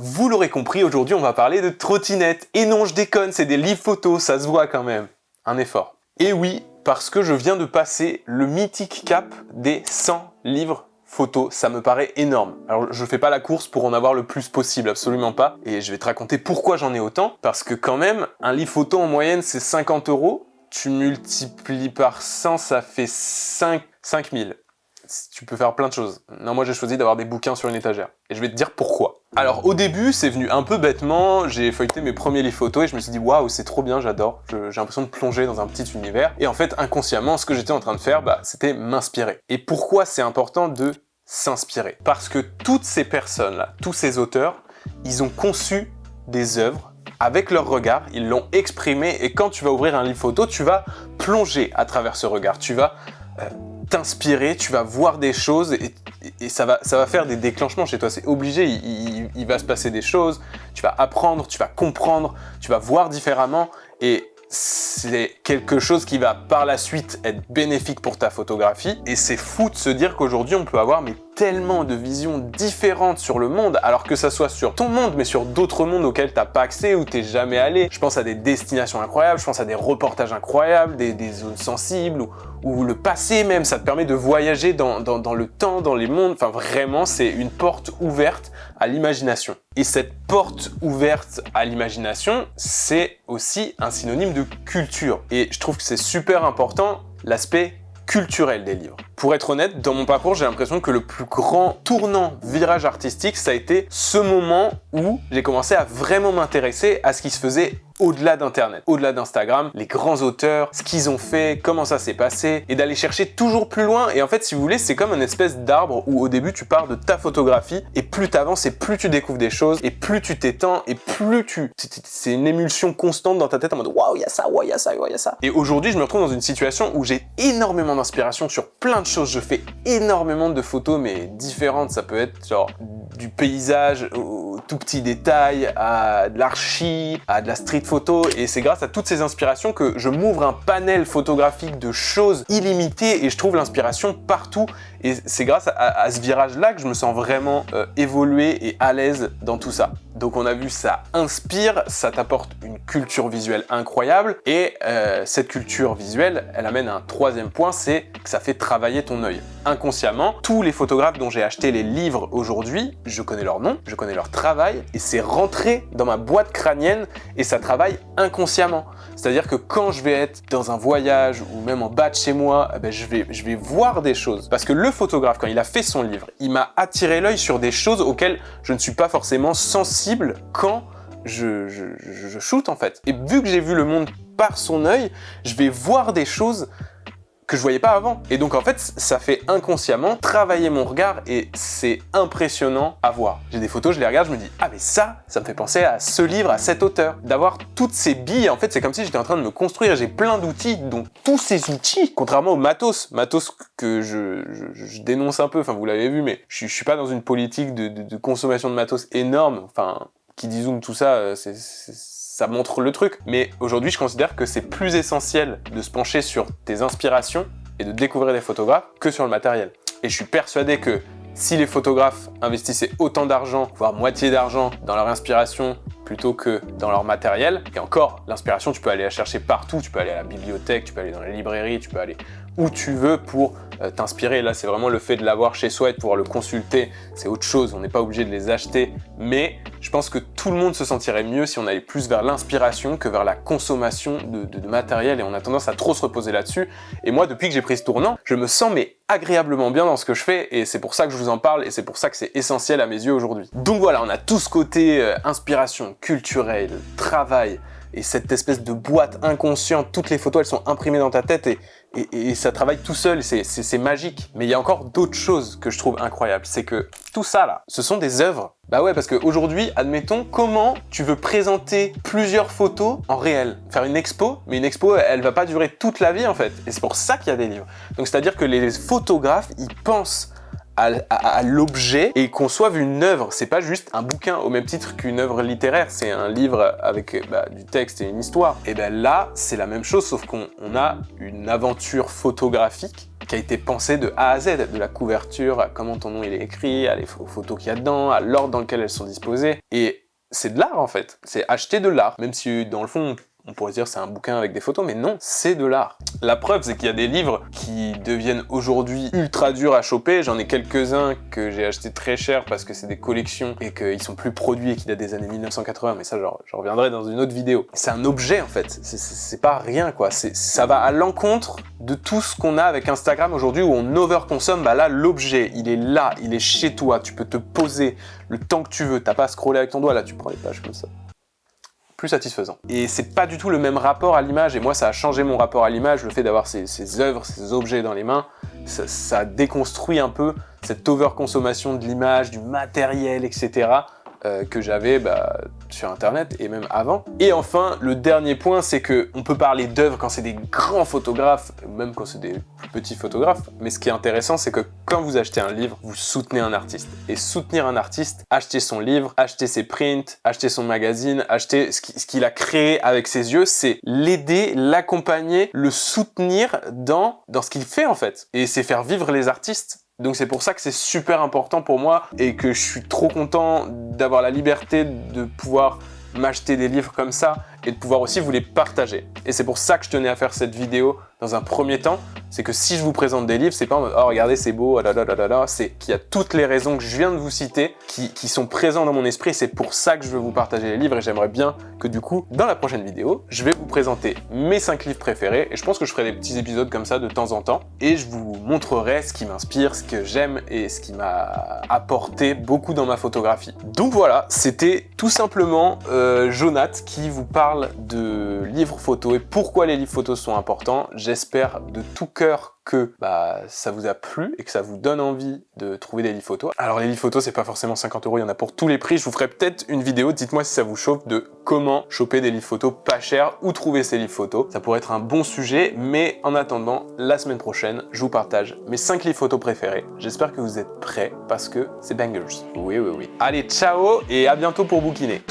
Vous l'aurez compris, aujourd'hui on va parler de trottinettes. Et non, je déconne, c'est des livres photos, ça se voit quand même. Un effort. Et oui, parce que je viens de passer le mythique cap des 100 livres photos, ça me paraît énorme. Alors je fais pas la course pour en avoir le plus possible, absolument pas. Et je vais te raconter pourquoi j'en ai autant. Parce que quand même, un livre photo en moyenne c'est 50 €. Tu multiplies par 100, ça fait 5000. Tu peux faire plein de choses. Non, moi j'ai choisi d'avoir des bouquins sur une étagère. Et je vais te dire pourquoi. Alors au début, c'est venu un peu bêtement, j'ai feuilleté mes premiers livres photos et je me suis dit waouh, c'est trop bien, j'adore, j'ai l'impression de plonger dans un petit univers. Et en fait, inconsciemment, ce que j'étais en train de faire, c'était m'inspirer. Et pourquoi c'est important de s'inspirer? Parce que toutes ces personnes-là, tous ces auteurs, ils ont conçu des œuvres avec leur regard, ils l'ont exprimé et quand tu vas ouvrir un livre photo, tu vas plonger à travers ce regard, tu vas t'inspirer, tu vas voir des choses et ça va faire des déclenchements chez toi. C'est obligé, il va se passer des choses, tu vas apprendre, tu vas comprendre, tu vas voir différemment et c'est quelque chose qui va par la suite être bénéfique pour ta photographie. Et c'est fou de se dire qu'aujourd'hui on peut avoir tellement de visions différentes sur le monde, alors que ça soit sur ton monde, mais sur d'autres mondes auxquels t'as pas accès ou t'es jamais allé. Je pense à des destinations incroyables, je pense à des reportages incroyables, des zones sensibles, ou le passé même, ça te permet de voyager dans le temps, dans les mondes. Enfin vraiment, c'est une porte ouverte à l'imagination. Et cette porte ouverte à l'imagination, c'est aussi un synonyme de culture. Et je trouve que c'est super important, l'aspect culturel des livres. Pour être honnête, dans mon parcours, j'ai l'impression que le plus grand tournant virage artistique, ça a été ce moment où j'ai commencé à vraiment m'intéresser à ce qui se faisait au-delà d'Internet, au-delà d'Instagram, les grands auteurs, ce qu'ils ont fait, comment ça s'est passé, et d'aller chercher toujours plus loin. Et en fait, si vous voulez, c'est comme une espèce d'arbre où au début, tu pars de ta photographie, et plus t'avances, et plus tu découvres des choses, et plus tu t'étends, et plus c'est une émulsion constante dans ta tête en mode « Waouh, il y a ça, ouais, il y a ça, ouais, il y a ça ». Et aujourd'hui, je me retrouve dans une situation où j'ai énormément d'inspiration sur plein de choses. Je fais énormément de photos, mais différentes. Ça peut être genre du paysage aux tout petits détails, à de l'archi, à de la street photo. Et c'est grâce à toutes ces inspirations que je m'ouvre un panel photographique de choses illimitées et je trouve l'inspiration partout. Et c'est grâce à ce virage-là que je me sens vraiment évolué et à l'aise dans tout ça. Donc on a vu, ça inspire, ça t'apporte une culture visuelle incroyable. Et cette culture visuelle, elle amène à un troisième point, c'est que ça fait travailler ton œil. Inconsciemment, tous les photographes dont j'ai acheté les livres aujourd'hui, je connais leur nom, je connais leur travail, et c'est rentré dans ma boîte crânienne et ça travaille inconsciemment. C'est-à-dire que quand je vais être dans un voyage ou même en bas de chez moi, je vais voir des choses. Parce que le photographe, quand il a fait son livre, il m'a attiré l'œil sur des choses auxquelles je ne suis pas forcément sensible quand je shoote en fait. Et vu que j'ai vu le monde par son œil, je vais voir des choses que je voyais pas avant. Et donc en fait, ça fait inconsciemment travailler mon regard et c'est impressionnant à voir. J'ai des photos, je les regarde, je me dis « Ah mais ça me fait penser à ce livre, à cet auteur ». D'avoir toutes ces billes, en fait, c'est comme si j'étais en train de me construire. J'ai plein d'outils, dont tous ces outils, contrairement au matos que je dénonce un peu, enfin vous l'avez vu, mais je suis pas dans une politique de consommation de matos énorme, enfin, qui dit zoom, tout ça, ça montre le truc. Mais aujourd'hui, je considère que c'est plus essentiel de se pencher sur tes inspirations et de découvrir des photographes que sur le matériel. Et je suis persuadé que si les photographes investissaient autant d'argent, voire moitié d'argent, dans leur inspiration plutôt que dans leur matériel, et encore, l'inspiration, tu peux aller la chercher partout, tu peux aller à la bibliothèque, tu peux aller dans la librairie, tu peux aller où tu veux pour t'inspirer. Là, c'est vraiment le fait de l'avoir chez soi et de pouvoir le consulter, c'est autre chose, on n'est pas obligé de les acheter, mais je pense que tout le monde se sentirait mieux si on allait plus vers l'inspiration que vers la consommation de matériel, et on a tendance à trop se reposer là-dessus. Et moi, depuis que j'ai pris ce tournant, je me sens agréablement bien dans ce que je fais, et c'est pour ça que je vous en parle, et c'est pour ça que c'est essentiel à mes yeux aujourd'hui. Donc voilà, on a tout ce côté inspiration, culturel, travail, et cette espèce de boîte inconsciente, toutes les photos elles sont imprimées dans ta tête et ça travaille tout seul, c'est magique. Mais il y a encore d'autres choses que je trouve incroyables, c'est que tout ça là, ce sont des œuvres. Bah ouais, parce qu'aujourd'hui, admettons, comment tu veux présenter plusieurs photos en réel? Faire une expo, mais une expo, elle va pas durer toute la vie en fait, et c'est pour ça qu'il y a des livres. Donc c'est-à-dire que les photographes, ils pensent à l'objet et conçoivent une œuvre. C'est pas juste un bouquin au même titre qu'une œuvre littéraire, c'est un livre avec du texte et une histoire. Et là, c'est la même chose, sauf qu'on a une aventure photographique qui a été pensé de A à Z, de la couverture, à comment ton nom il est écrit, à les photos qu'il y a dedans, à l'ordre dans lequel elles sont disposées. Et c'est de l'art en fait, c'est acheter de l'art, même si dans le fond, on pourrait dire c'est un bouquin avec des photos, mais non, c'est de l'art. La preuve, c'est qu'il y a des livres qui deviennent aujourd'hui ultra durs à choper. J'en ai quelques-uns que j'ai achetés très cher parce que c'est des collections et qu'ils sont plus produits et qui datent des années 1980, mais ça, j'en reviendrai dans une autre vidéo. C'est un objet, en fait. C'est pas rien, quoi. Ça va à l'encontre de tout ce qu'on a avec Instagram aujourd'hui où on overconsomme. Bah là, l'objet, il est chez toi. Tu peux te poser le temps que tu veux. T'as pas à scroller avec ton doigt, là, tu prends les pages comme ça. Plus satisfaisant. Et c'est pas du tout le même rapport à l'image, et moi ça a changé mon rapport à l'image, le fait d'avoir ces œuvres, ces objets dans les mains, ça déconstruit un peu cette overconsommation de l'image, du matériel, etc. Que j'avais sur internet et même avant. Et enfin, le dernier point, c'est que on peut parler d'œuvres quand c'est des grands photographes, même quand c'est des plus petits photographes, mais ce qui est intéressant, c'est que quand vous achetez un livre, vous soutenez un artiste. Et soutenir un artiste, acheter son livre, acheter ses prints, acheter son magazine, acheter ce qu'il a créé avec ses yeux, c'est l'aider, l'accompagner, le soutenir dans ce qu'il fait en fait. Et c'est faire vivre les artistes. Donc c'est pour ça que c'est super important pour moi et que je suis trop content d'avoir la liberté de pouvoir m'acheter des livres comme ça et de pouvoir aussi vous les partager. Et c'est pour ça que je tenais à faire cette vidéo dans un premier temps, c'est que si je vous présente des livres, c'est pas en mode « Oh regardez c'est beau, c'est qu'il y a toutes les raisons que je viens de vous citer qui sont présents dans mon esprit, c'est pour ça que je veux vous partager les livres et j'aimerais bien que du coup, dans la prochaine vidéo, je vais vous présenter mes 5 livres préférés et je pense que je ferai des petits épisodes comme ça de temps en temps et je vous montrerai ce qui m'inspire, ce que j'aime et ce qui m'a apporté beaucoup dans ma photographie. Donc voilà, c'était tout simplement Jonath qui vous parle de livres photos et pourquoi les livres photos sont importants. J'espère de tout cœur que ça vous a plu et que ça vous donne envie de trouver des livres photos. Alors les livres photos, c'est pas forcément 50 €, il y en a pour tous les prix. Je vous ferai peut-être une vidéo, dites-moi si ça vous chauffe, de comment choper des livres photos pas chers, où trouver ces livres photos. Ça pourrait être un bon sujet, mais en attendant, la semaine prochaine, je vous partage mes 5 livres photos préférés. J'espère que vous êtes prêts parce que c'est bangers. Oui. Allez, ciao et à bientôt pour bouquiner.